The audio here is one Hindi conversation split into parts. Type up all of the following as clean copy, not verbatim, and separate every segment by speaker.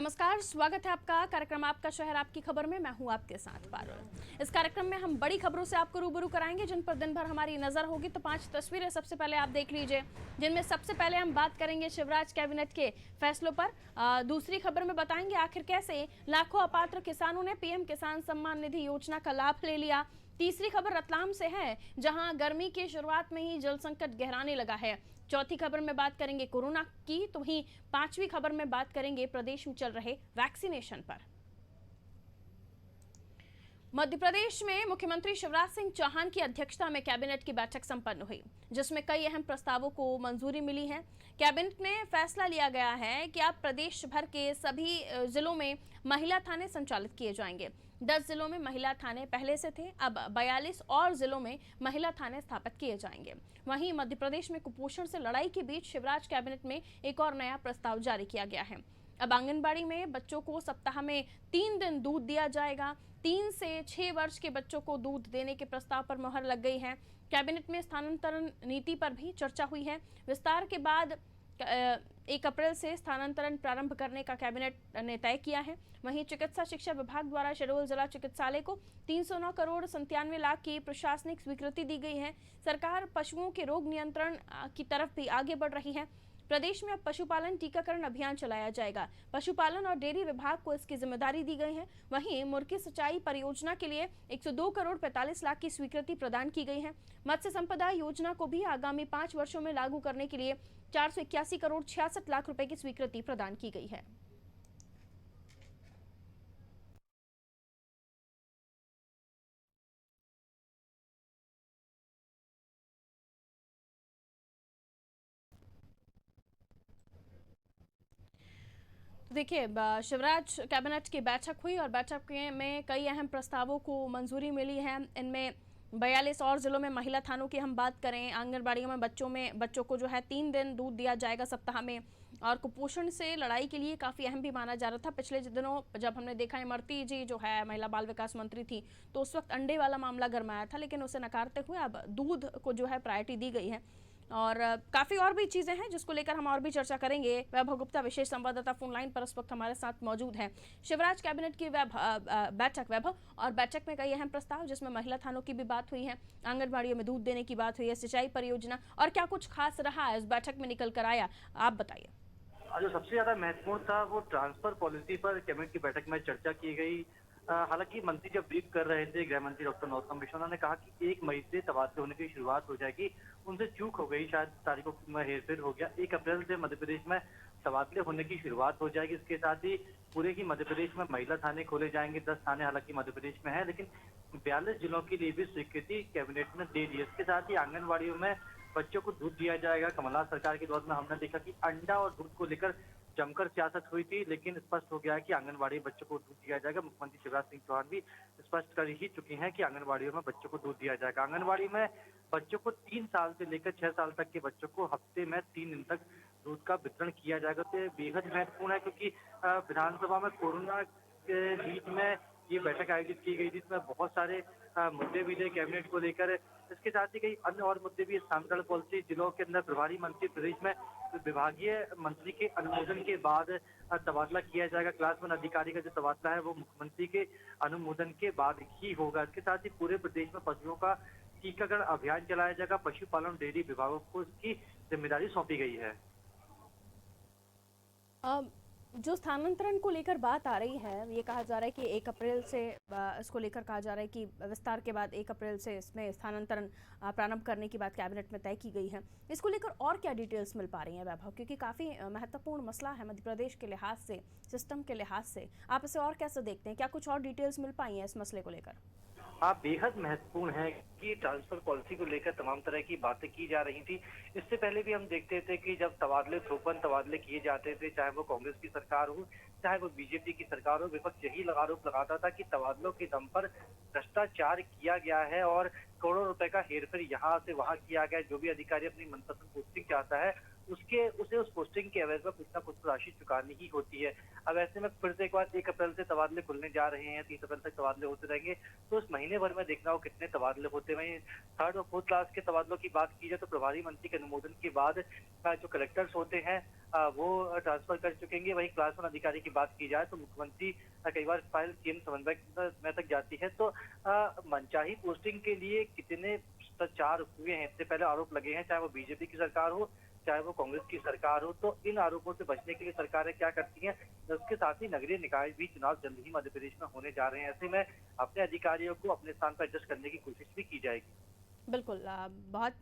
Speaker 1: नमस्कार, स्वागत है आपका कार्यक्रम आपका शहर आपकी खबर में। मैं हूं आपके साथ पारुल। इस कार्यक्रम में हम बड़ी खबरों से आपको रूबरू कराएंगे जिन पर दिन भर हमारी नजर होगी। तो 5 तस्वीरें सबसे पहले आप देख लीजिए, जिनमें सबसे पहले हम बात करेंगे शिवराज कैबिनेट के फैसलों पर। दूसरी खबर में बताएंगे आखिर कैसे लाखों अपात्र किसानों ने पीएम किसान सम्मान निधि योजना का लाभ ले लिया। तीसरी खबर रतलाम से है, जहां गर्मी की शुरुआत में ही जल संकट गहराने लगा है। चौथी खबर में बात करेंगे कोरोना की, तो वहीं पांचवी खबर में बात करेंगे प्रदेश में चल रहे वैक्सीनेशन पर। मध्य प्रदेश में मुख्यमंत्री शिवराज सिंह चौहान की अध्यक्षता में कैबिनेट की बैठक संपन्न हुई, जिसमें कई अहम प्रस्तावों को मंजूरी मिली है। कैबिनेट में फैसला लिया गया है कि अब प्रदेश भर के सभी जिलों में महिला थाने संचालित किए जाएंगे। 10 जिलों में महिला थाने पहले से थे, अब 42 और जिलों में महिला थाने स्थापित किए जाएंगे। वहीं मध्य प्रदेश में कुपोषण से लड़ाई के बीच शिवराज कैबिनेट में एक और नया प्रस्ताव जारी किया गया है। अब आंगनबाड़ी में बच्चों को सप्ताह में 3 दिन दूध दिया जाएगा। 3 से 6 वर्ष के बच्चों को दूध देने के प्रस्ताव पर मुहर लग गई है। कैबिनेट में स्थानांतरण नीति पर भी चर्चा हुई है। विस्तार के बाद 1 अप्रैल से स्थानांतरण प्रारंभ करने का कैबिनेट ने तय किया है। वहीं चिकित्सा शिक्षा विभाग द्वारा शहडोल जिला चिकित्सालय को 309 करोड़ 97 लाख की प्रशासनिक स्वीकृति दी गई है। सरकार पशुओं के रोग नियंत्रण की तरफ भी आगे बढ़ रही है। प्रदेश में अब पशुपालन टीकाकरण अभियान चलाया जाएगा। पशुपालन और डेयरी विभाग को इसकी जिम्मेदारी दी गई है। वहीं मुर्गी सिंचाई परियोजना के लिए 102 करोड़ 45 लाख की स्वीकृति प्रदान की गई है। मत्स्य संपदा योजना को भी आगामी 5 वर्षों में लागू करने के लिए 481 करोड़ 66 लाख रुपए की स्वीकृति प्रदान की गई है। देखिए, शिवराज कैबिनेट की बैठक हुई और बैठक में कई अहम प्रस्तावों को मंजूरी मिली है। इनमें 42 और जिलों में महिला थानों की हम बात करें, आंगनबाड़ियों में बच्चों को जो है 3 दिन दूध दिया जाएगा सप्ताह में। और कुपोषण से लड़ाई के लिए काफ़ी अहम भी माना जा रहा था। पिछले दिनों जब हमने देखा इमरती जी जो है महिला बाल विकास मंत्री थी, तो उस वक्त अंडे वाला मामला गरमाया था, लेकिन उसे नकारते हुए अब दूध को जो है प्रायोरिटी दी गई है। और काफ़ी और भी चीज़ें हैं जिसको लेकर हम और भी चर्चा करेंगे। वैभव गुप्ता विशेष संवाददाता फोन लाइन पर इस वक्त हमारे साथ मौजूद हैं। शिवराज कैबिनेट की बैठक वैभव, और बैठक में कई अहम प्रस्ताव जिसमें महिला थानों की भी बात हुई है, आंगनबाड़ियों में दूध देने की बात हुई है, सिंचाई परियोजना, और क्या कुछ खास रहा इस बैठक में निकल कर आया, आप बताइए।
Speaker 2: जो सबसे ज्यादा महत्वपूर्ण था वो ट्रांसफर पॉलिसी पर कैबिनेट की बैठक में चर्चा की गई। हालांकि मंत्री जब ब्रीफ कर रहे थे, गृह मंत्री डॉक्टर नरोत्तम मिश्रा ने कहा कि 1 मई से तबादले होने की शुरुआत हो जाएगी। उनसे चूक हो गई, शायद तारीखों में हेरफेर हो गया। 1 अप्रैल से मध्य प्रदेश में तबादले होने की शुरुआत हो जाएगी। इसके साथ ही पूरे ही मध्य प्रदेश में महिला थाने खोले जाएंगे। 10 थाने हालांकि मध्य प्रदेश में है, लेकिन 42 जिलों के लिए भी स्वीकृति कैबिनेट ने दे दी। इसके साथ ही आंगनबाड़ियों में बच्चों को दूध दिया जाएगा। कमलनाथ सरकार के दौर में हमने देखा कि अंडा और दूध को लेकर जमकर सियासत हुई थी, लेकिन स्पष्ट हो गया है कि आंगनबाड़ी बच्चों को दूध दिया जाएगा। मुख्यमंत्री शिवराज सिंह चौहान भी स्पष्ट कर ही चुके हैं कि आंगनबाड़ियों में बच्चों को दूध दिया जाएगा। आंगनबाड़ी में बच्चों को 3 साल से लेकर 6 साल तक के बच्चों को हफ्ते में 3 दिन तक दूध का वितरण किया जाएगा। तो ये बेहद महत्वपूर्ण है, क्योंकि विधानसभा में कोरोना के बीच में ये बैठक आयोजित की गई, जिसमें बहुत सारे मुद्दे भी थे कैबिनेट को लेकर। इसके साथ ही कई अन्य और मुद्दे भी। स्थानांतरण पॉलिसी, जिलों के अंदर प्रभारी मंत्री प्रदेश में विभागीय मंत्री के अनुमोदन के बाद तबादला किया जाएगा। क्लास 1 अधिकारी का जो तबादला है वो मुख्यमंत्री के अनुमोदन के बाद ही होगा। इसके साथ ही पूरे प्रदेश में पशुओं का टीकाकरण अभियान चलाया जाएगा। पशुपालन डेयरी विभागों को इसकी जिम्मेदारी सौंपी गई है।
Speaker 1: जो स्थानांतरण को लेकर बात आ रही है, ये कहा जा रहा है कि 1 अप्रैल से इसको लेकर कहा जा रहा है कि विस्तार के बाद 1 अप्रैल से इसमें स्थानांतरण प्रारंभ करने की बात कैबिनेट में तय की गई है। इसको लेकर और क्या डिटेल्स मिल पा रही हैं वैभव, क्योंकि काफ़ी महत्वपूर्ण मसला है मध्य प्रदेश के लिहाज से, सिस्टम के लिहाज से। आप इसे और कैसे देखते हैं, क्या कुछ और डिटेल्स मिल पाई हैं इस मसले को लेकर?
Speaker 2: बेहद महत्वपूर्ण है कि ट्रांसफर पॉलिसी को लेकर तमाम तरह की बातें की जा रही थी। इससे पहले भी हम देखते थे कि जब थोपन तबादले किए जाते थे, चाहे वो कांग्रेस की सरकार हो, चाहे वो बीजेपी की सरकार हो, विपक्ष यही आरोप लगाता था कि तबादलों के दम पर भ्रष्टाचार किया गया है और करोड़ों रुपए का हेरफेर यहाँ से वहां किया गया है। जो भी अधिकारी अपनी मनपसंद पोस्टिंग चाहता है उसे उस पोस्टिंग के एवज में कुछ ना कुछ राशि चुकानी ही होती है। अब ऐसे में फिर से एक बार 1 अप्रैल से तबादले खुलने जा रहे हैं, 30 अप्रैल तक तबादले होते रहेंगे, तो इस महीने भर में देखना हो कितने तबादले होते हैं। 3rd और 4th क्लास के तबादलों की बात की जाए तो प्रभारी मंत्री के अनुमोदन के बाद जो कलेक्टर्स होते हैं वो ट्रांसफर कर चुकेंगे। वहीं क्लास 1 अधिकारी की बात की जाए तो मुख्यमंत्री कई बार फाइल सीएम समन्वयक में तक जाती है। तो मनचाही पोस्टिंग के लिए कितने प्रचार हुए हैं, इससे पहले आरोप लगे हैं, चाहे वो बीजेपी की सरकार हो, चाहे वो कांग्रेस की सरकार हो। तो इन आरोपों से बचने के लिए सरकारें क्या करती हैं? उसके साथ ही नगरीय निकाय भी चुनाव जल्द ही मध्य प्रदेश में होने जा रहे हैं। ऐसे में अपने अधिकारियों को अपने स्थान पर एडजस्ट करने की कोशिश भी की जाएगी।
Speaker 1: बिल्कुल बहुत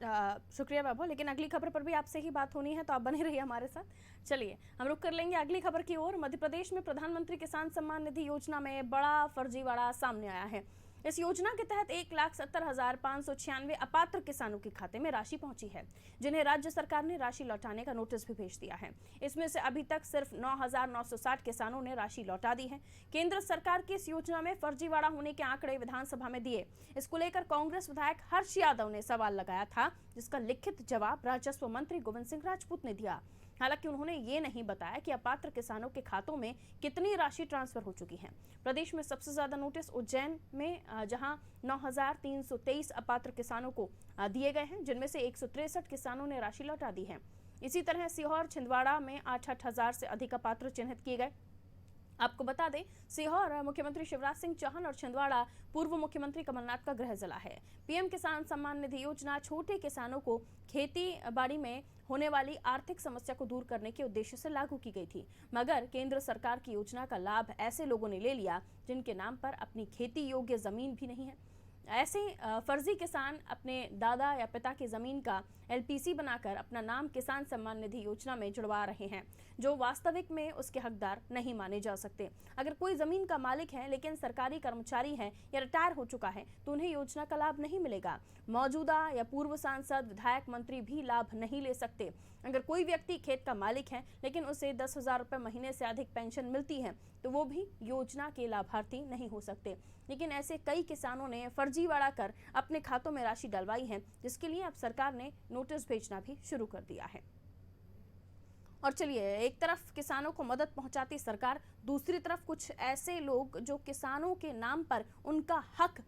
Speaker 1: शुक्रिया वैभव, लेकिन अगली खबर पर भी आपसे ही बात होनी है तो आप बने रहिए हमारे साथ। चलिए हम रुक कर लेंगे अगली खबर की ओर। मध्य प्रदेश में प्रधानमंत्री किसान सम्मान निधि योजना में बड़ा फर्जीवाड़ा सामने आया है। इस योजना के तहत 1,70,596 अपात्र किसानों के खाते में राशि पहुंची है, जिन्हें राज्य सरकार ने राशि लौटाने का नोटिस भी भेज दिया है। इसमें से अभी तक सिर्फ 9,960 किसानों ने राशि लौटा दी है। केंद्र सरकार की इस योजना में फर्जीवाड़ा होने के आंकड़े विधानसभा में दिए। इसको लेकर कांग्रेस विधायक हर्ष यादव ने सवाल लगाया था, जिसका लिखित जवाब राजस्व मंत्री गोविंद सिंह राजपूत ने दिया। हालांकि उन्होंने ये नहीं बताया कि अपात्र किसानों के खातों में कितनी राशि ट्रांसफर हो चुकी है। प्रदेश में सबसे ज्यादा नोटिस उज्जैन में जहां 9,323 अपात्र किसानों को दिए गए हैं, जिनमें से 163 किसानों ने राशि लौटा दी है। इसी तरह सीहोर छिंदवाड़ा में 8,000 से अधिक अपात्र चिन्हित किए गए। आपको बता दें, सीहोर मुख्यमंत्री शिवराज सिंह चौहान और छिंदवाड़ा पूर्व मुख्यमंत्री कमलनाथ का गृह जिला है। पीएम किसान सम्मान निधि योजना छोटे किसानों को खेती बाड़ी में होने वाली आर्थिक समस्या को दूर करने के उद्देश्य से लागू की गई थी, मगर केंद्र सरकार की योजना का लाभ ऐसे लोगों ने ले लिया जिनके नाम पर अपनी खेती योग्य जमीन भी नहीं है। ऐसे फर्जी किसान अपने दादा या पिता की जमीन का एलपीसी बनाकर अपना नाम किसान सम्मान निधि योजना में जुड़वा रहे हैं, जो वास्तविक में उसके हकदार नहीं माने जा सकते। अगर कोई जमीन का मालिक है लेकिन सरकारी कर्मचारी है या रिटायर हो चुका है तो उन्हें योजना का लाभ नहीं मिलेगा। मौजूदा या पूर्व सांसद, विधायक, मंत्री भी लाभ नहीं ले सकते। अगर कोई व्यक्ति खेत का मालिक है लेकिन उसे 10,000 रुपये महीने से अधिक पेंशन मिलती है तो वो भी योजना के लाभार्थी नहीं हो सकते। लेकिन ऐसे कई किसानों ने फर्जीवाड़ा कर अपने खातों में राशि डलवाई है, जिसके लिए अब सरकार ने नोटिस भेजना भी शुरू कर दिया है। और चलिए, एक तरफ किसानों को मदद पहुंचाती सरकार, दूसरी तरफ कुछ ऐसे लोग जो किसानों के नाम पर उनका हक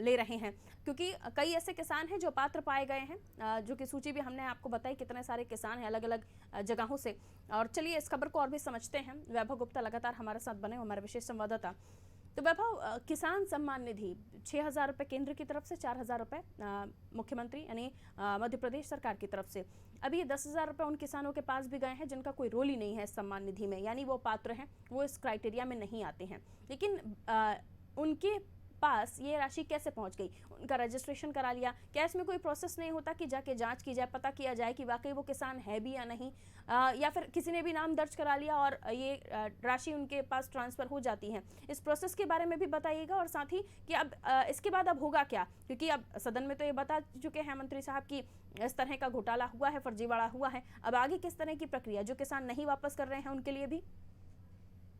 Speaker 1: ले रहे हैं, क्योंकि कई ऐसे किसान हैं जो पात्र पाए गए हैं, जो कि सूची भी हमने आपको बताई कितने सारे किसान हैं अलग अलग जगहों से। और चलिए इस खबर को और भी समझते हैं। वैभव गुप्ता लगातार हमारे साथ बने, हमारे विशेष संवाददाता। तो वैभव, किसान सम्मान निधि 6,000 रुपये केंद्र की तरफ से, 4,000 रुपये मुख्यमंत्री यानी मध्य प्रदेश सरकार की तरफ से। अभी ये 10,000 रुपये उन किसानों के पास भी गए हैं जिनका कोई रोल ही नहीं है इस सम्मान निधि में, यानी वो पात्र हैं, वो इस क्राइटेरिया में नहीं आते हैं। लेकिन उनके पास ये राशि कैसे पहुंच गई? उनका रजिस्ट्रेशन करा लिया, क्या इसमें कोई प्रोसेस नहीं होता कि जाके जांच की जाए, पता किया जाए कि वाकई वो किसान है भी या नहीं, या फिर किसी ने भी नाम दर्ज करा लिया और ये राशि उनके पास ट्रांसफर हो जाती है? इस प्रोसेस के बारे में भी बताइएगा, और साथ ही कि अब इसके बाद अब होगा क्या, क्योंकि अब सदन में तो ये बता चुके हैं मंत्री साहब की इस तरह का घोटाला हुआ है, फर्जीवाड़ा हुआ है। अब आगे किस तरह की प्रक्रिया, जो किसान नहीं वापस कर रहे हैं उनके लिए भी?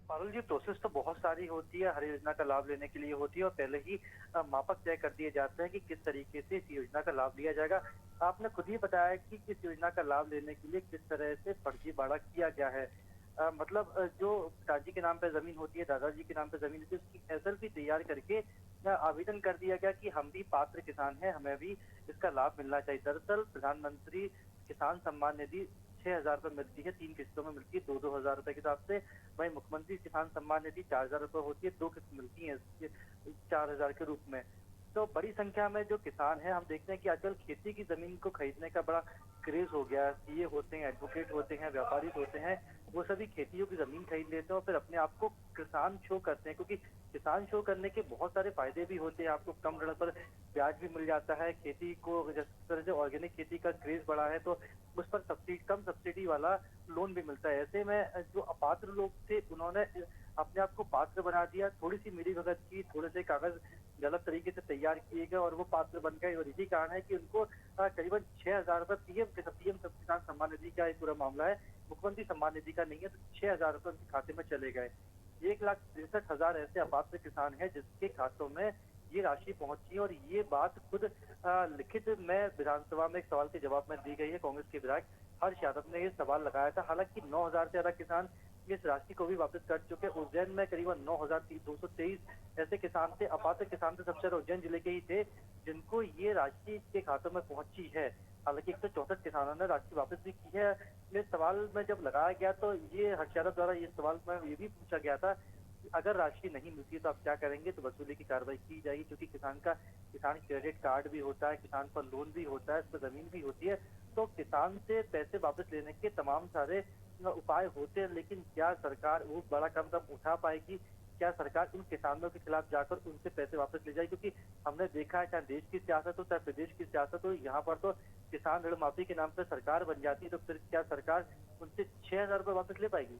Speaker 2: पारुल जी, प्रोसेस तो बहुत सारी होती है, हर योजना का लाभ लेने के लिए होती है और पहले ही मापक तय कर दिए जाते हैं कि किस तरीके से इस योजना का लाभ लिया जाएगा। आपने खुद ही बताया कि इस योजना का लाभ लेने के लिए किस तरह से फर्जीवाड़ा किया गया है। मतलब जो पिताजी के नाम पर जमीन होती है, दादाजी के नाम पर जमीन होती है, उसकी एसएलपी तैयार करके आवेदन कर दिया गया कि हम भी पात्र किसान हैं, हमें भी इसका लाभ मिलना चाहिए। दरअसल प्रधानमंत्री किसान सम्मान निधि 6,000 रुपये मिलती है, 3 किस्तों में मिलती है, 2-2 हजार रुपए के हिसाब से। वहीं मुख्यमंत्री किसान सम्मान निधि 4,000 रुपये होती है, 2 किस्त मिलती है 4,000 के रूप में। तो बड़ी संख्या में जो किसान हैं, हम देखते हैं कि आजकल खेती की जमीन को खरीदने का बड़ा क्रेज हो गया है। सीए होते हैं, एडवोकेट होते हैं, व्यापारी होते हैं, वो सभी खेतियों की जमीन खरीद लेते हैं और फिर अपने आप को किसान शो करते हैं, क्योंकि किसान शो करने के बहुत सारे फायदे भी होते हैं। आपको कम ऋण पर ब्याज भी मिल जाता है, खेती को जिस तरह से ऑर्गेनिक खेती का क्रेज बढ़ा है तो उस पर कम सब्सिडी वाला लोन भी मिलता है। ऐसे में जो अपात्र लोग थे उन्होंने अपने आप को पात्र बना दिया, थोड़ी सी मिलीभगत की, थोड़े से कागज गलत तरीके से तैयार किए गए और वो पात्र बन गए। और इसी कारण है कि उनको करीबन 6,000 रुपये पीएम किसान सम्मान निधि का एक पूरा मामला है, मुख्यमंत्री सम्मान निधि का नहीं है, तो 6,000 रुपये उनके खाते में चले गए। 1,63,000 ऐसे अपात्र किसान हैं जिसके खातों में ये राशि पहुंची, और ये बात खुद लिखित में विधानसभा में एक सवाल के जवाब में दी गई है। कांग्रेस के विधायक हर्ष यादव ने ये सवाल लगाया था। हालांकि 9,000 से ज्यादा किसान इस राशि को भी वापस कर चुके। उज्जैन में करीबन 9,223 ऐसे किसान थे, अपात्र किसान थे, सबसे ज्यादा उज्जैन जिले के ही थे जिनको ये राशि के खातों में पहुंची है। हालांकि 164 किसानों ने राशि वापस भी की है। इस सवाल में जब लगाया गया तो ये हर्षयादव द्वारा ये सवाल में ये भी पूछा गया था कि अगर राशि नहीं मिलती है तो आप क्या करेंगे, तो वसूली की कार्रवाई की जाएगी, क्योंकि किसान क्रेडिट कार्ड भी होता है, किसान पर लोन भी होता है, इस पर जमीन भी होती है, तो किसान से पैसे वापस लेने के तमाम सारे उपाय होते हैं। लेकिन क्या सरकार वो बड़ा कदम उठा पाएगी? क्या सरकार उन किसानों के खिलाफ जाकर उनसे पैसे वापस ले जाएगी? क्योंकि हमने देखा है चाहे देश की सियासत हो चाहे प्रदेश की सियासत हो, यहाँ पर तो किसान ऋण माफी के नाम पर सरकार बन जाती है, तो फिर क्या सरकार उनसे 6,000 रुपये वापस ले पाएगी?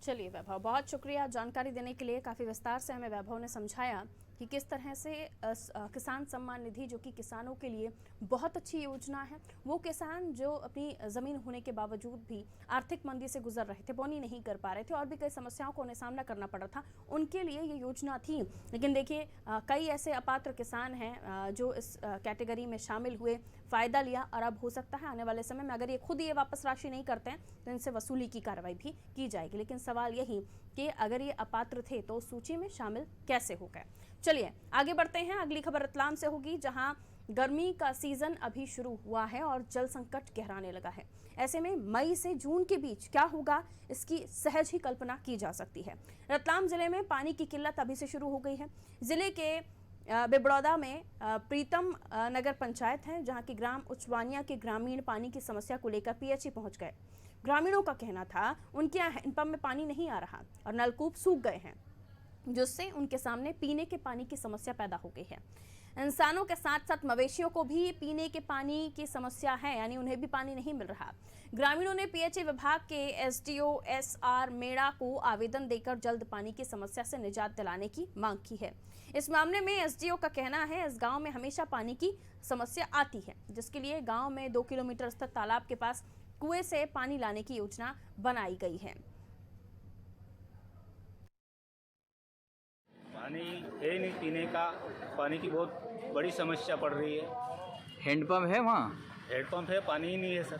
Speaker 1: चलिए वैभव, बहुत शुक्रिया जानकारी देने के लिए। काफ़ी विस्तार से हमें वैभव ने समझाया कि किस तरह से किसान सम्मान निधि, जो कि किसानों के लिए बहुत अच्छी योजना है, वो किसान जो अपनी ज़मीन होने के बावजूद भी आर्थिक मंदी से गुजर रहे थे, बोनी नहीं कर पा रहे थे और भी कई समस्याओं को उन्हें सामना करना पड़ रहा था, उनके लिए ये योजना थी। लेकिन देखिए कई ऐसे अपात्र किसान हैं जो इस कैटेगरी में शामिल हुए, फ़ायदा लिया, और अब हो सकता है आने वाले समय में अगर ये खुद ये वापस राशि नहीं करते हैं तो इनसे वसूली की कार्रवाई भी की जाएगी। लेकिन सवाल यही कि अगर ये अपात्र थे तो सूची में शामिल कैसे हो गए। चलिए आगे बढ़ते हैं। अगली खबर रतलाम से होगी, जहां गर्मी का सीजन अभी शुरू हुआ है और जल संकट गहराने लगा है। ऐसे में मई से जून के बीच क्या होगा, इसकी सहज ही कल्पना की जा सकती है। रतलाम जिले में पानी की किल्लत अभी से शुरू हो गई है। जिले के बिबड़ौदा में प्रीतम नगर पंचायत है, जहां की ग्राम उचवानिया के ग्रामीण पानी की समस्या को लेकर पीएचई पहुंच गए। ग्रामीणों का कहना था उनके यहाँ हैंडपंप में पानी नहीं आ रहा और नलकूप सूख गए हैं, जिससे उनके सामने पीने के पानी की समस्या पैदा हो गई है। इंसानों के साथ साथ मवेशियों को भी पीने के पानी की समस्या है, यानी उन्हें भी पानी नहीं मिल रहा। ग्रामीणों ने पीएचई विभाग के एसडीओ एसआर मेड़ा को आवेदन देकर जल्द पानी की समस्या से निजात दिलाने की मांग की है। इस मामले में एसडीओ का कहना है इस गांव में हमेशा पानी की समस्या आती है, जिसके लिए गांव में 2 किलोमीटर स्थित तालाब के पास कुएं से पानी लाने की योजना बनाई गई है।
Speaker 3: पानी है नहीं पीने का, पानी की बहुत बड़ी समस्या पड़ रही है।
Speaker 4: हैंडपंप है वहाँ?
Speaker 3: हेडपम्प है, पानी ही नहीं है सर।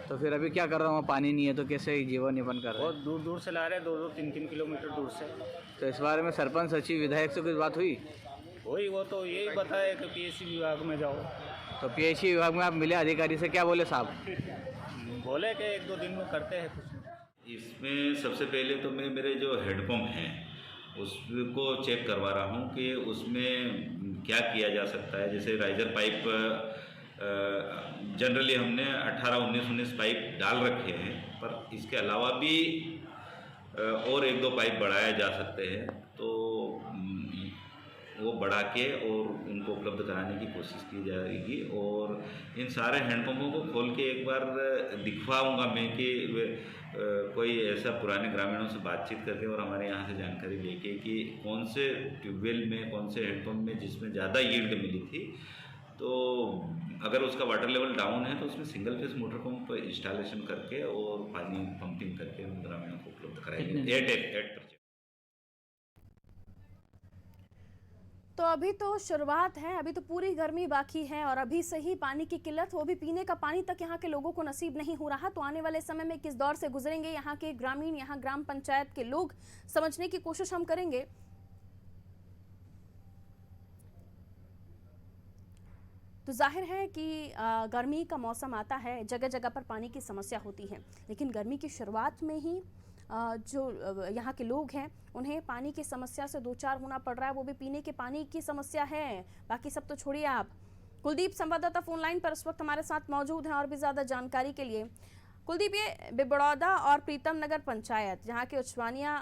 Speaker 4: तो फिर अभी क्या कर रहा हूँ, पानी नहीं है तो कैसे जीवन यापन कर रहे
Speaker 3: बहुत दूर दूर से ला रहे हैं, 2-2, 3-3 किलोमीटर दूर से।
Speaker 4: तो इस बारे में सरपंच, सचिव, विधायक से कुछ बात हुई?
Speaker 3: वही वो तो यही बताया कि पीएचई विभाग में जाओ।
Speaker 4: तो पीएचई विभाग में आप मिले अधिकारी से, क्या बोले साहब?
Speaker 3: बोले कि 1-2 दिन में करते हैं कुछ।
Speaker 5: इसमें सबसे पहले तो मैं मेरे जो हेडपम्प हैं उसको चेक करवा रहा हूँ कि उसमें क्या किया जा सकता है। जैसे राइजर पाइप जनरली हमने 18-19 पाइप डाल रखे हैं, पर इसके अलावा भी और 1-2 पाइप बढ़ाया जा सकते हैं, तो वो बढ़ा के और उनको उपलब्ध कराने की कोशिश की जाएगी। और इन सारे हैंडपम्पों को खोल के एक बार दिखवाऊंगा मैं कि कोई ऐसा पुराने ग्रामीणों से बातचीत करके और हमारे यहाँ से जानकारी लेके कि कौन से ट्यूबवेल में, कौन से हैंडपम्प में जिसमें ज़्यादा यील्ड मिली थी, तो अगर उसका वाटर लेवल डाउन है तो उसमें single phase motor pump installation करके और पानी पंपिंग करके उन ग्रामीणों को उपलब्ध कराएंगे। एट
Speaker 1: तो अभी तो शुरुआत है, अभी तो पूरी गर्मी बाकी है और अभी से ही पानी की किल्लत, वो भी पीने का पानी तक यहाँ के लोगों को नसीब नहीं हो रहा। तो आने वाले समय में किस दौर से गुजरेंगे यहाँ के ग्रामीण, यहाँ ग्राम पंचायत के लोग, समझने की कोशिश हम करेंगे। तो जाहिर है कि गर्मी का मौसम आता है, जगह जगह पर पानी की समस्या होती है, लेकिन गर्मी की शुरुआत में ही जो यहाँ के लोग हैं उन्हें पानी की समस्या से दो चार होना पड़ रहा है, वो भी पीने के पानी की समस्या है। बाकी सब तो छोड़िए आप। कुलदीप संवाददाता फोन लाइन पर इस वक्त हमारे साथ मौजूद हैं और भी ज़्यादा जानकारी के लिए। कुलदीप, ये बिबड़ौदा और प्रीतम नगर पंचायत, जहाँ के उचवानिया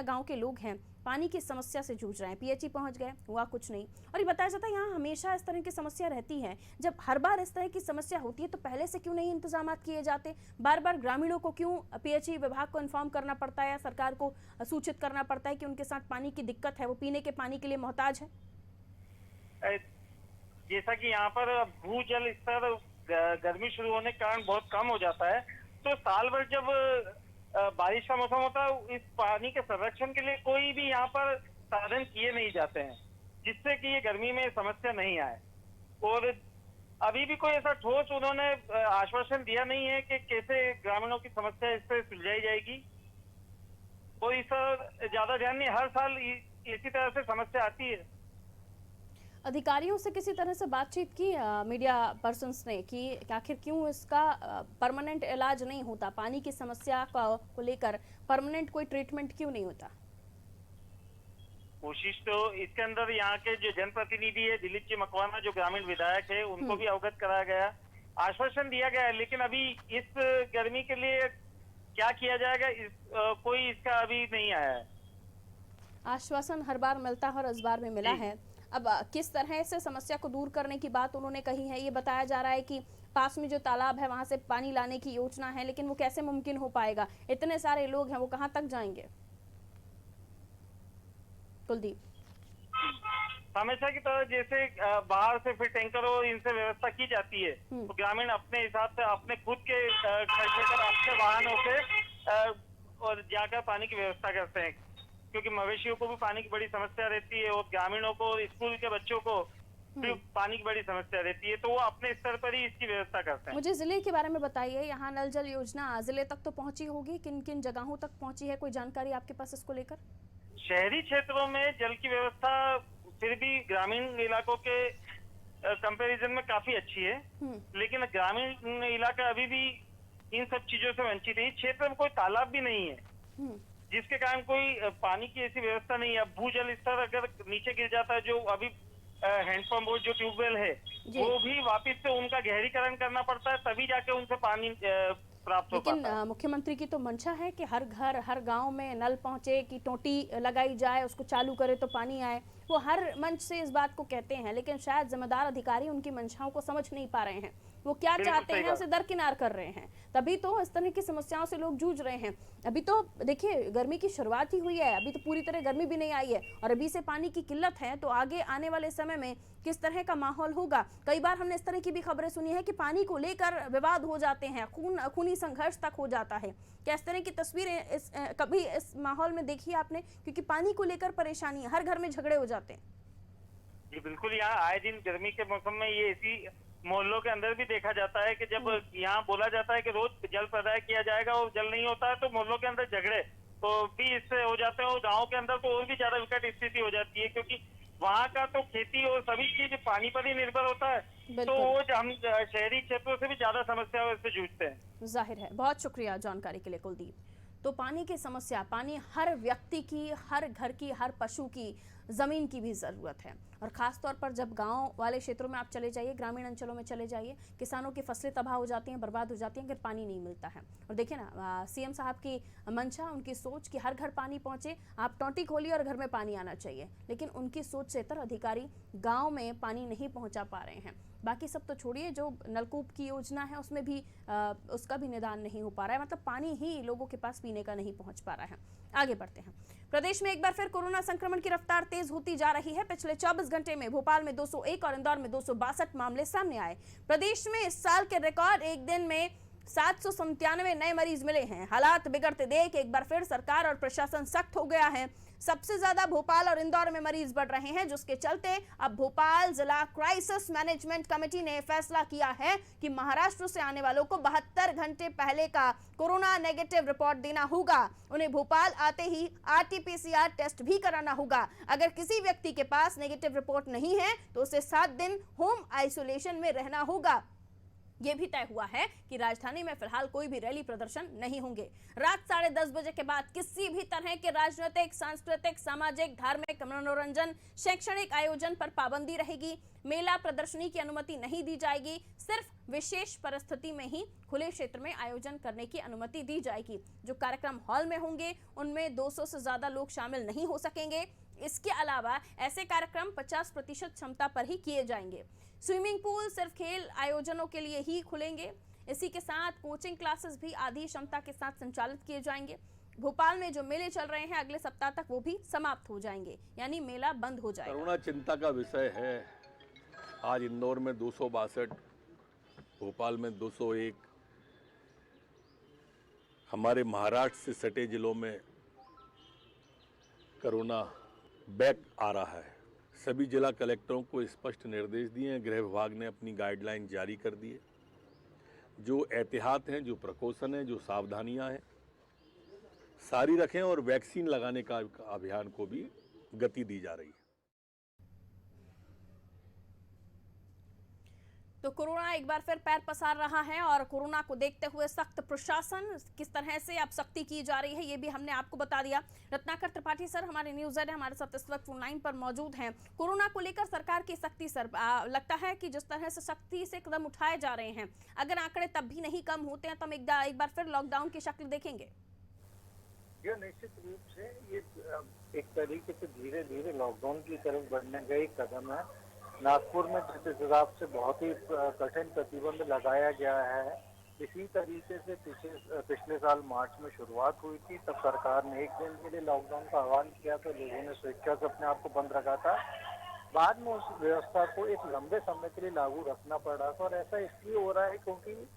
Speaker 1: गांव के लोग हैं, पानी की समस्या से जूझ रहे हैं। पीएचई पहुंच गए, हुआ कुछ नहीं। और ये बताया जाता है यहाँ हमेशा इस तरह की समस्या रहती है। जब हर बार इस तरह की समस्या होती है तो पहले से क्यों नहीं इंतजाम किए जाते? बार बार ग्रामीणों को क्यों पीएचई विभाग को इन्फॉर्म करना पड़ता है या सरकार को सूचित करना पड़ता है कि उनके साथ पानी की दिक्कत है, वो पीने के पानी के लिए मोहताज है?
Speaker 6: जैसा कि यहाँ पर भूजल स्तर गर्मी शुरू होने के कारण बहुत कम हो जाता है, तो साल भर जब बारिश का मौसम होता है, इस पानी के संरक्षण के लिए कोई भी यहाँ पर साधन किए नहीं जाते हैं, जिससे कि ये गर्मी में समस्या नहीं आए। और अभी भी कोई ऐसा ठोस उन्होंने आश्वासन दिया नहीं है कि कैसे ग्रामीणों की समस्या इससे सुलझाई जाएगी। कोई इस पर ज्यादा ध्यान नहीं, हर साल इसी तरह से समस्या आती है।
Speaker 1: अधिकारियों से किसी तरह से बातचीत की मीडिया पर्सन्स ने कि आखिर क्यों इसका परमानेंट इलाज नहीं होता, पानी की समस्या को लेकर परमानेंट कोई ट्रीटमेंट क्यों नहीं होता?
Speaker 6: कोशिश तो इसके अंदर यहाँ के जो जनप्रतिनिधि है दिलीप जी मकवाना, जो ग्रामीण विधायक है, उनको भी अवगत कराया गया, आश्वासन दिया गया है, लेकिन अभी इस गर्मी के लिए क्या किया जाएगा कोई इसका अभी नहीं आया है।
Speaker 1: आश्वासन हर बार मिलता है और इस बार भी मिला है। अब किस तरह से समस्या को दूर करने की बात उन्होंने कही है? ये बताया जा रहा है कि पास में जो तालाब है वहां से पानी लाने की योजना है, लेकिन वो कैसे मुमकिन हो पाएगा? इतने सारे लोग हैं, वो कहां तक जाएंगे? कुलदीप,
Speaker 6: हमेशा की तरह जैसे बाहर से फिर टैंकर और इनसे व्यवस्था की जाती है, तो ग्रामीण अपने हिसाब से अपने खुद के खर्चे पर अपने वाहनों से और जाकर पानी की व्यवस्था करते हैं, क्योंकि मवेशियों को भी पानी की बड़ी समस्या रहती है और ग्रामीणों को, स्कूल के बच्चों को भी पानी की बड़ी समस्या रहती है, तो वो अपने स्तर पर ही इसकी व्यवस्था करते हैं।
Speaker 1: मुझे जिले के बारे में बताइए, यहाँ नल जल योजना जिले तक तो पहुंची होगी, किन किन जगहों तक पहुंची है? कोई जानकारी आपके पास इसको लेकर?
Speaker 6: शहरी क्षेत्रों में जल की व्यवस्था फिर भी ग्रामीण इलाकों के कंपैरिजन में काफी अच्छी है, लेकिन ग्रामीण इलाका अभी भी इन सब चीजों से वंचित है। इस क्षेत्र में कोई तालाब भी नहीं है, जिसके कारण कोई पानी की ऐसी व्यवस्था नहीं है। भूजल स्तर अगर नीचे गिर जाता है, जो अभी हैंडपंप और जो ट्यूबवेल है, वो भी वापस से उनका गहरीकरण करना पड़ता है, तभी जाके उनसे पानी प्राप्त हो पाता है।
Speaker 1: लेकिन मुख्यमंत्री की तो मंशा है कि हर घर हर गांव में नल पहुंचे, कि टोटी लगाई जाए, उसको चालू करे तो पानी आए। वो हर मंच से इस बात को कहते हैं, लेकिन शायद जिम्मेदार अधिकारी उनकी मंशाओं को समझ नहीं पा रहे हैं। वो क्या चाहते हैं उसे दरकिनार कर रहे हैं, तभी तो इस तरह की समस्याओं से लोग जूझ रहे हैं। अभी तो देखिए गर्मी की शुरुआत ही हुई है, अभी तो पूरी तरह गर्मी भी नहीं आई है और अभी से पानी की किल्लत है, तो आगे आने वाले समय में किस तरह का माहौल होगा? कई बार हमने इस तरह की भी खबरें सुनी है कि पानी को लेकर विवाद हो जाते हैं, खूनी संघर्ष तक हो जाता है। क्या इस तरह की तस्वीरें कभी इस माहौल में देखी आपने? क्योंकि पानी को लेकर परेशानी है, हर घर में झगड़े हो जाते हैं।
Speaker 6: जी बिल्कुल, यहाँ आए दिन गर्मी के मौसम में ये इसी मोहल्लों के अंदर भी देखा जाता है कि जब यहाँ बोला जाता है कि रोज जल प्रदाय किया जाएगा और जल नहीं होता है, तो मोहल्लों के अंदर झगड़े तो भी इससे हो जाते हैं और गाँव के अंदर तो और भी ज्यादा विकट स्थिति हो जाती है, क्योंकि वहाँ का तो खेती और सभी चीज पानी पर ही निर्भर होता है, तो वो हम शहरी क्षेत्रों से भी ज्यादा समस्याओं से जूझते हैं।
Speaker 1: जाहिर है। बहुत शुक्रिया जानकारी के लिए कुलदीप। तो पानी की समस्या, पानी हर व्यक्ति की, हर घर की, हर पशु की, ज़मीन की भी ज़रूरत है। और ख़ास तौर पर जब गांव वाले क्षेत्रों में आप चले जाइए, ग्रामीण अंचलों में चले जाइए, किसानों की फसलें तबाह हो जाती हैं, बर्बाद हो जाती हैं अगर पानी नहीं मिलता है। और देखिए ना, सीएम साहब की मंशा, उनकी सोच कि हर घर पानी पहुंचे, आप टोंटी खोलिए और घर में पानी आना चाहिए, लेकिन उनकी सोच से इतर अधिकारी गाँव में पानी नहीं पहुँचा पा रहे हैं। बाकी सब तो छोड़िए, जो नलकूप की योजना है उसमें भी उसका भी निदान नहीं हो पा रहा है, मतलब पानी ही लोगों के पास पीने का नहीं पहुंच पा रहा है। आगे बढ़ते हैं। प्रदेश में एक बार फिर कोरोना संक्रमण की रफ्तार तेज होती जा रही है। पिछले 24 घंटे में भोपाल में 201 और इंदौर में 262 मामले सामने आए। प्रदेश में इस साल के रिकॉर्ड एक दिन में 797 नए मरीज मिले हैं। हालात बिगड़ते देख एक बार फिर सरकार और प्रशासन सख्त हो गया है। सबसे ज्यादा भोपाल और इंदौर में मरीज बढ़ रहे हैं, जिसके चलते अब भोपाल जिला क्राइसिस मैनेजमेंट कमेटी ने फैसला किया है कि महाराष्ट्र से आने वालों को 72 घंटे पहले का कोरोना नेगेटिव रिपोर्ट देना होगा। उन्हें भोपाल आते ही RT-PCR टेस्ट भी कराना होगा। अगर किसी व्यक्ति के पास नेगेटिव रिपोर्ट नहीं है तो उसे 7 दिन होम आइसोलेशन में रहना होगा। ये भी तय हुआ है कि राजधानी में फिलहाल कोई भी रैली प्रदर्शन नहीं होंगे। रात 10:30 बजे के बाद किसी भी तरह के राजनीतिक, सांस्कृतिक, सामाजिक, धार्मिक, मनोरंजन, शैक्षणिक आयोजन पर पाबंदी रहेगी। मेला प्रदर्शनी की अनुमति नहीं दी जाएगी। सिर्फ विशेष परिस्थिति में ही खुले क्षेत्र में आयोजन करने की अनुमति दी जाएगी। जो कार्यक्रम हॉल में होंगे उनमें 200 से ज्यादा लोग शामिल नहीं हो सकेंगे। इसके अलावा ऐसे कार्यक्रम 50% क्षमता पर ही किए जाएंगे। स्विमिंग पूल सिर्फ खेल आयोजनों के लिए ही खुलेंगे। इसी के साथ कोचिंग क्लासेस भी आधी क्षमता के साथ संचालित किए जाएंगे। भोपाल में जो मेले चल रहे हैं अगले सप्ताह तक वो भी समाप्त हो जाएंगे, यानी मेला बंद हो जाएगा।
Speaker 7: कोरोना चिंता का विषय है। आज इंदौर में 262, भोपाल में 201, हमारे महाराष्ट्र से सटे जिलों में कोरोना बैक आ रहा है। सभी जिला कलेक्टरों को स्पष्ट निर्देश दिए हैं। गृह विभाग ने अपनी गाइडलाइन जारी कर दी है। जो एहतियात हैं, जो प्रिकॉशन हैं, जो सावधानियां हैं, सारी रखें और वैक्सीन लगाने का अभियान को भी गति दी जा रही है।
Speaker 1: तो कोरोना एक बार फिर पैर पसार रहा है और कोरोना को देखते हुए सख्त प्रशासन किस तरह से अब सख्ती की जा रही है ये भी हमने आपको बता दिया। रत्नाकर त्रिपाठी सर हमारे न्यूज़ एड हमारे साथ इस वक्त फोन लाइन पर मौजूद हैं। कोरोना को लेकर सरकार की सख्ती सर लगता है कि जिस तरह से सख्ती से कदम उठाए जा रहे हैं, अगर आंकड़े तब भी नहीं कम होते हैं तो हम एक बार फिर लॉकडाउन की शक्ल देखेंगे।
Speaker 6: यह निश्चित रूप से ये एक तरीके से धीरे धीरे लॉकडाउन की तरफ बढ़ने का एक कदम है। नागपुर में जिस हिसाब से बहुत ही कठिन प्रतिबंध लगाया गया है, इसी तरीके से पिछले साल मार्च में शुरुआत हुई थी। तब सरकार ने एक दिन के लिए लॉकडाउन का आह्वान किया तो लोगों ने स्वेच्छा से अपने आप को बंद रखा था। बाद में उस व्यवस्था को एक लंबे समय के लिए लागू रखना पड़ा था और ऐसा इसलिए हो रहा है क्योंकि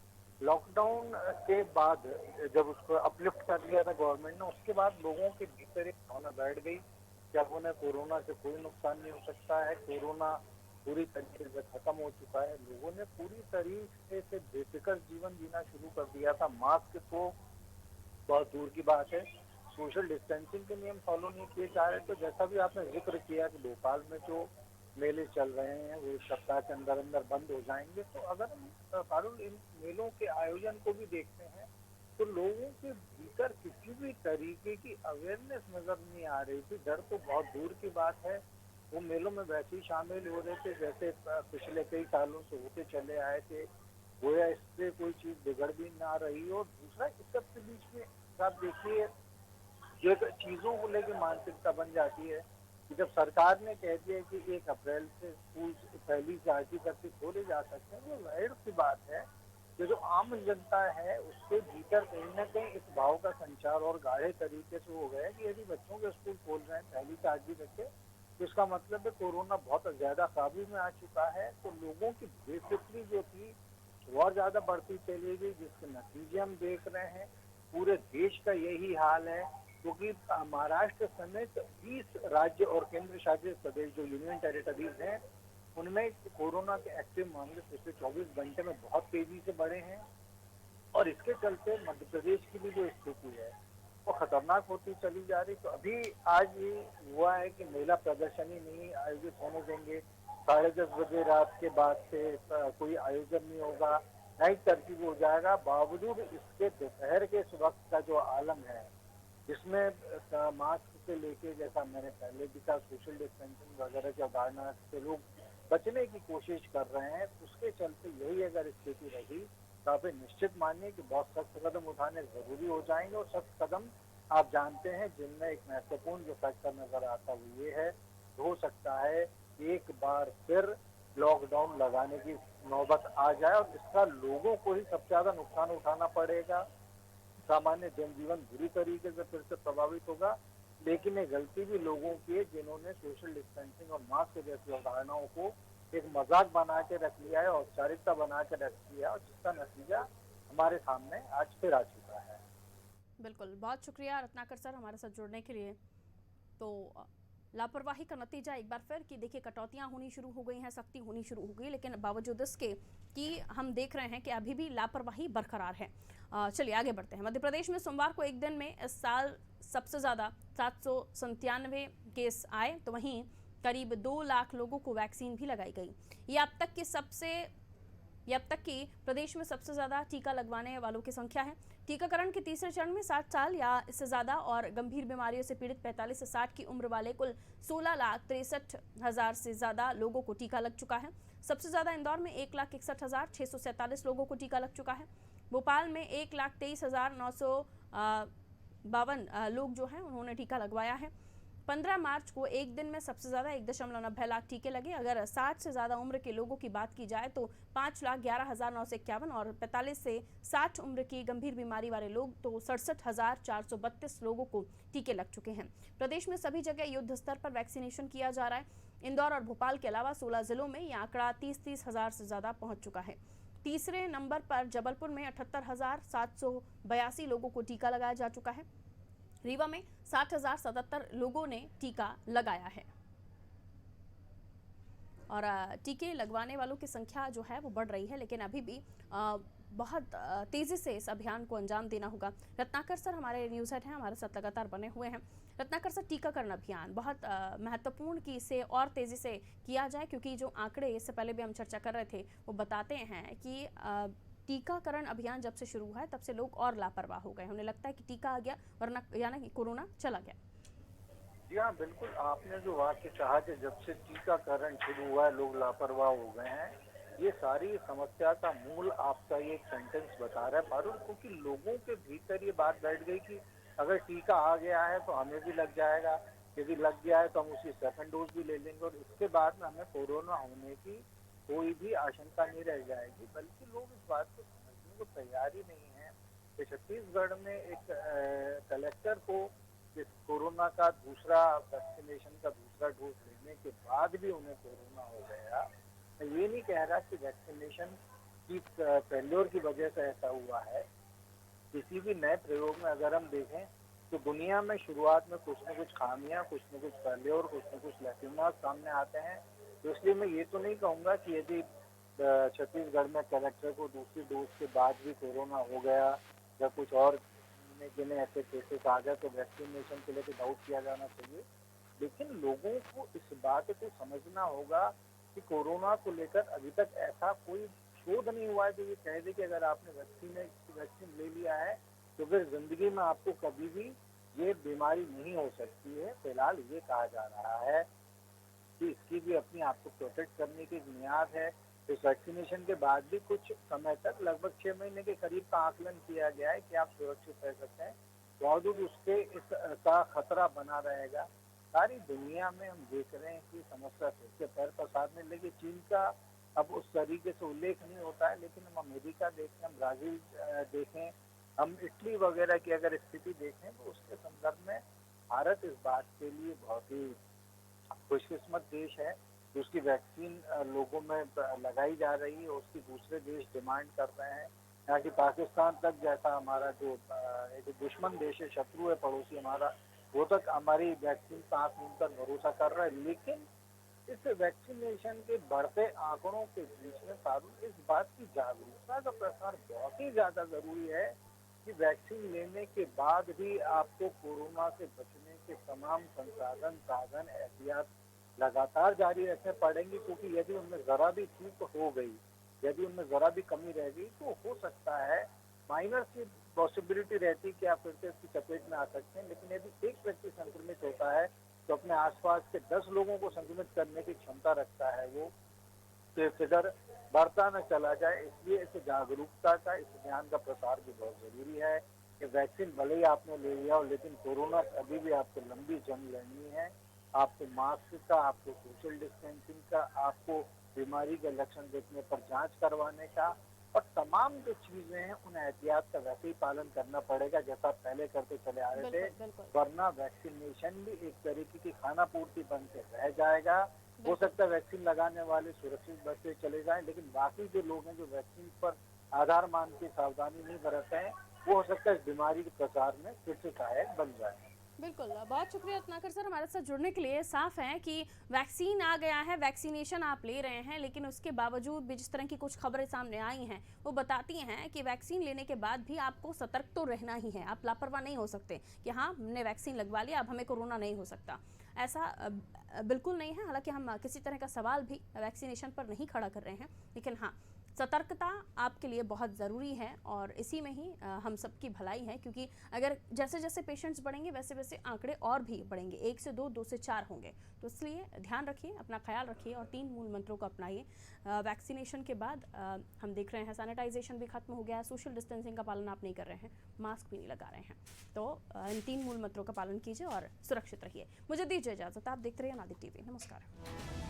Speaker 6: लॉकडाउन के बाद जब उसको अपलिफ्ट कर दिया था गवर्नमेंट ने, उसके बाद लोगों के भीतर एक भावना बैठ गई कि अब उन्हें कोरोना से कोई नुकसान नहीं हो सकता है, कोरोना पूरी तरीके से खत्म हो चुका है। लोगों ने पूरी तरीके से बेफिक्र जीवन जीना शुरू कर दिया था। मास्क तो बहुत दूर की बात है, सोशल डिस्टेंसिंग के नियम फॉलो नहीं किए जा रहे। तो जैसा भी आपने जिक्र किया कि भोपाल में जो मेले चल रहे हैं वो सप्ताह के अंदर अंदर बंद हो जाएंगे, तो अगर हम फारूल इन मेलों के आयोजन को भी देखते हैं तो लोगों के भीतर किसी भी तरीके की अवेयरनेस नजर नहीं आ रही थी। डर तो बहुत दूर की बात है, वो मेलों में वैसे ही शामिल हो रहे थे जैसे पिछले कई सालों से होते चले आए थे। गोया इससे कोई चीज बिगड़ भी ना रही। और दूसरा इस सबके बीच में आप देखिए जो चीजों को लेकर मानसिकता बन जाती है कि जब सरकार ने कह दिया कि 1 अप्रैल से स्कूल पहली से 8वीं तक के खोले जा सकते हैं, वो जाहिर सी बात है कि जो आम जनता है उसके भीतर कहीं ना कहीं इस भाव का संचार और गाढ़े तरीके से हो गया कि यदि बच्चों के स्कूल खोल रहे हैं पहली से 8वीं तक के, तो इसका मतलब है कोरोना बहुत ज्यादा काबू में आ चुका है। तो लोगों की बेफिक्री जो थी और ज्यादा बढ़ती चली गई, जिसके नतीजे हम देख रहे हैं। पूरे देश का यही हाल है क्योंकि महाराष्ट्र समेत 20 राज्य और केंद्र शासित प्रदेश जो यूनियन टेरिटरीज हैं, उनमें कोरोना के एक्टिव मामले पिछले 24 घंटे में बहुत तेजी से बढ़े हैं। और इसके चलते मध्य प्रदेश की भी जो स्थिति है वो खतरनाक होती चली जा रही। तो अभी आज ये हुआ है कि महिला प्रदर्शनी नहीं आयोजित होने देंगे, 10:30 बजे रात के बाद से कोई आयोजन नहीं होगा, नाइट कर्फ्यू हो जाएगा। बावजूद इसके दोपहर के इस वक्त का जो आलम है जिसमें मास्क से लेके, जैसा मैंने पहले भी कहा, सोशल डिस्टेंसिंग वगैरह के उदाहरण से लोग बचने की कोशिश कर रहे हैं, उसके चलते यही अगर स्थिति रही तो आप निश्चित मानिए कि बहुत सख्त कदम उठाने जरूरी हो जाएंगे। और सख्त कदम आप जानते हैं जिनमें एक महत्वपूर्ण जो फैक्टर नजर आता है वो ये है, हो सकता है एक बार फिर लॉकडाउन लगाने की नौबत आ जाए और इसका लोगों को ही सबसे ज्यादा नुकसान उठाना पड़ेगा। सामान्य जनजीवन बुरी तरीके से फिर से प्रभावित होगा। लेकिन ये गलती भी लोगों की है जिन्होंने सोशल डिस्टेंसिंग और मास्क जैसी अवधारणाओं को एक मजाक बना के रख लिया है, औपचारिकता बना के रख लिया, और जिसका नतीजा हमारे सामने आज फिर आ चुका है।
Speaker 1: बिल्कुल, बहुत शुक्रिया रत्नाकर सर हमारे साथ जुड़ने के लिए। तो लापरवाही का नतीजा एक बार फिर कि देखिए कटौतियां होनी शुरू हो गई हैं, सख्ती होनी शुरू हो गई, लेकिन बावजूद इसके कि हम देख रहे हैं कि अभी भी लापरवाही बरकरार है। चलिए आगे बढ़ते हैं। मध्य प्रदेश में सोमवार को एक दिन में इस साल सबसे ज़्यादा 797 केस आए, तो वहीं करीब 2 लाख लोगों को वैक्सीन भी लगाई गई। ये अब तक की प्रदेश में सबसे ज़्यादा टीका लगवाने वालों की संख्या है। टीकाकरण के तीसरे चरण में 60 साल या इससे ज़्यादा और गंभीर बीमारियों से पीड़ित 45 से 60 की उम्र वाले कुल 16,63,000 से ज़्यादा लोगों को टीका लग चुका है। सबसे ज़्यादा इंदौर में 1,61,647 लोगों को टीका लग चुका है। भोपाल में 1,23,952 लोग जो हैं उन्होंने टीका लगवाया है। 15 मार्च को एक दिन में सबसे ज़्यादा 1.90 लाख टीके लगे। अगर 60 से ज़्यादा उम्र के लोगों की बात की जाए तो 5,11,951 और 45 से 60 उम्र की गंभीर बीमारी वाले लोग तो 67,432 लोगों को टीके लग चुके हैं। प्रदेश में सभी जगह युद्ध स्तर पर वैक्सीनेशन किया जा रहा है। इंदौर और भोपाल के अलावा 16 जिलों में यह आंकड़ा 30-30 हज़ार से ज़्यादा पहुँच चुका है। तीसरे नंबर पर जबलपुर में 78,782 लोगों को टीका लगाया जा चुका है। रीवा में 60,077 लोगों ने टीका लगाया है। और टीके लगवाने वालों की संख्या जो है वो बढ़ रही है, लेकिन अभी भी बहुत तेज़ी से इस अभियान को अंजाम देना होगा। रत्नाकर सर हमारे न्यूज़ हेड हैं, हमारे साथ लगातार बने हुए हैं। रत्नाकर सर, टीकाकरण अभियान बहुत महत्वपूर्ण कि इसे और तेज़ी से किया जाए, क्योंकि जो आंकड़े इससे पहले भी हम चर्चा कर रहे थे वो बताते हैं कि टीकाकरण अभियान जब से शुरू हुआ है तब से लोग और लापरवाह हो गए। उन्हें लगता है कि टीका आ गया वरना यानी कि कोरोना चला गया।
Speaker 8: जी हाँ, बिल्कुल आपने जो वाक्य कहा कि जब से टीकाकरण शुरू हुआ है लोग लापरवाह हो गए हैं, ये सारी समस्या का मूल आपका ये एक सेंटेंस बता रहा है पारुल, क्योंकि लोगों के भीतर ये बात बैठ गई कि अगर टीका आ गया है तो हमें भी लग जाएगा, यदि लग गया है तो हम उसकी सेकंड डोज भी ले लेंगे और इसके बाद में हमें कोरोना होने की कोई भी आशंका नहीं रह जाएगी। बल्कि लोग इस बात को समझने को तैयार ही नहीं है कि छत्तीसगढ़ में एक कलेक्टर को इस कोरोना का दूसरा वैक्सीनेशन का दूसरा डोज लेने के बाद भी उन्हें कोरोना हो गया। मैं ये नहीं कह रहा कि वैक्सीनेशन की फेल्योर की वजह से ऐसा हुआ है। किसी भी नए प्रयोग में अगर हम देखें तो दुनिया में शुरुआत में कुछ न कुछ खामियां, कुछ न कुछ फेल्योर, कुछ न कुछ लैक्यूनास सामने आते हैं। तो इसलिए मैं ये तो नहीं कहूँगा कि यदि छत्तीसगढ़ में कलेक्टर को दूसरी डोज के बाद भी कोरोना हो गया या कुछ और जिन्हें ऐसे केसेस आ गए तो वैक्सीनेशन के लिए तो डाउट किया जाना चाहिए। लेकिन लोगों को इस बात को समझना होगा कि कोरोना को लेकर अभी तक ऐसा कोई शोध नहीं हुआ है जो ये कह दे कि अगर आपने वैक्सीन ले लिया है तो फिर जिंदगी में आपको कभी भी ये बीमारी नहीं हो सकती है। फिलहाल ये कहा जा रहा है कि इसकी भी अपनी आपको प्रोटेक्ट करने की बुनियाद है। इस वैक्सीनेशन के बाद भी कुछ समय तक लगभग 6 महीने के करीब का आकलन किया गया है कि आप सुरक्षित रह सकते हैं, बावजूद उसके इसका खतरा बना रहेगा। सारी दुनिया में हम देख रहे हैं कि समस्या फिर से पैर पसारने लगी। चीन का अब उस तरीके से उल्लेख नहीं होता है, लेकिन हम अमेरिका देखें, हम ब्राजील देखें, हम इटली वगैरह की अगर स्थिति देखें तो उसके संदर्भ में भारत इस बात के लिए बहुत ही खुशकिस्मत देश है। उसकी वैक्सीन लोगों में लगाई जा रही है, उसकी दूसरे देश डिमांड कर रहे हैं। यहाँ की पाकिस्तान तक जैसा हमारा जो एक दुश्मन देश है, शत्रु है पड़ोसी हमारा, वो तक हमारी वैक्सीन पर आंख मूंद कर भरोसा कर रहा है। लेकिन इस वैक्सीनेशन के बढ़ते आंकड़ों के बीच में पारुल इस बात की जागरूकता का प्रसार बहुत ही ज्यादा जरूरी है कि वैक्सीन लेने के बाद भी आपको कोरोना से बचने के तमाम संसाधन, साधन, एहतियात लगातार जारी रखने पड़ेंगे, क्योंकि यदि उनमें जरा भी चूक हो गई, यदि उनमें जरा भी कमी रह गई तो हो सकता है माइनर सी पॉसिबिलिटी रहती कि आप फिर से इसकी चपेट में आ सकते हैं। लेकिन यदि एक व्यक्ति संक्रमित होता है तो अपने आसपास के 10 लोगों को संक्रमित करने की क्षमता रखता है वो, तो फिगर बढ़ता न चला जाए। इसलिए इस जागरूकता का, इस ज्ञान का प्रसार भी बहुत जरूरी है कि वैक्सीन भले ही आपने ले लिया हो, लेकिन कोरोना अभी भी आपको लंबी जंग लड़नी है। आपको मास्क का, आपको सोशल डिस्टेंसिंग का, आपको बीमारी के लक्षण देखने पर जांच करवाने का और तमाम जो चीजें हैं उन एहतियात का वैसे ही पालन करना पड़ेगा जैसा पहले करते चले आ रहे थे। वरना वैक्सीनेशन भी एक तरीके की खाना पूर्ति बन के रह जाएगा। हो सकता है वैक्सीन लगाने वाले सुरक्षित बचते चले जाएं, लेकिन बाकी जो लोग हैं जो वैक्सीन पर आधार मान के सावधानी नहीं बरतते हैं, वो हो सकता है इस बीमारी के प्रसार में फिर से सहायक बन जाए।
Speaker 1: बिल्कुल, बहुत शुक्रिया रत्नाकर सर हमारे साथ जुड़ने के लिए। साफ है कि वैक्सीन आ गया है, वैक्सीनेशन आप ले रहे हैं, लेकिन उसके बावजूद भी जिस तरह की कुछ खबरें सामने आई हैं वो बताती हैं कि वैक्सीन लेने के बाद भी आपको सतर्क तो रहना ही है। आप लापरवाह नहीं हो सकते कि हाँ हमने वैक्सीन लगवा लिया अब हमें कोरोना नहीं हो सकता, ऐसा बिल्कुल नहीं है। हालांकि हम किसी तरह का सवाल भी वैक्सीनेशन पर नहीं खड़ा कर रहे हैं, लेकिन हाँ सतर्कता आपके लिए बहुत ज़रूरी है और इसी में ही हम सबकी भलाई है, क्योंकि अगर जैसे जैसे पेशेंट्स बढ़ेंगे वैसे वैसे आंकड़े और भी बढ़ेंगे, 1 से 2, 2 से 4 होंगे। तो इसलिए ध्यान रखिए, अपना ख्याल रखिए और 3 मूल मंत्रों को अपनाइए। वैक्सीनेशन के बाद हम देख रहे हैं सैनिटाइजेशन भी खत्म हो गया है, सोशल डिस्टेंसिंग का पालन आप नहीं कर रहे हैं, मास्क भी नहीं लगा रहे हैं। तो इन 3 मूल मंत्रों का पालन कीजिए और सुरक्षित रहिए। मुझे दीजिए इजाज़त, आप देखते रहिए अनादिक टीवी। नमस्कार।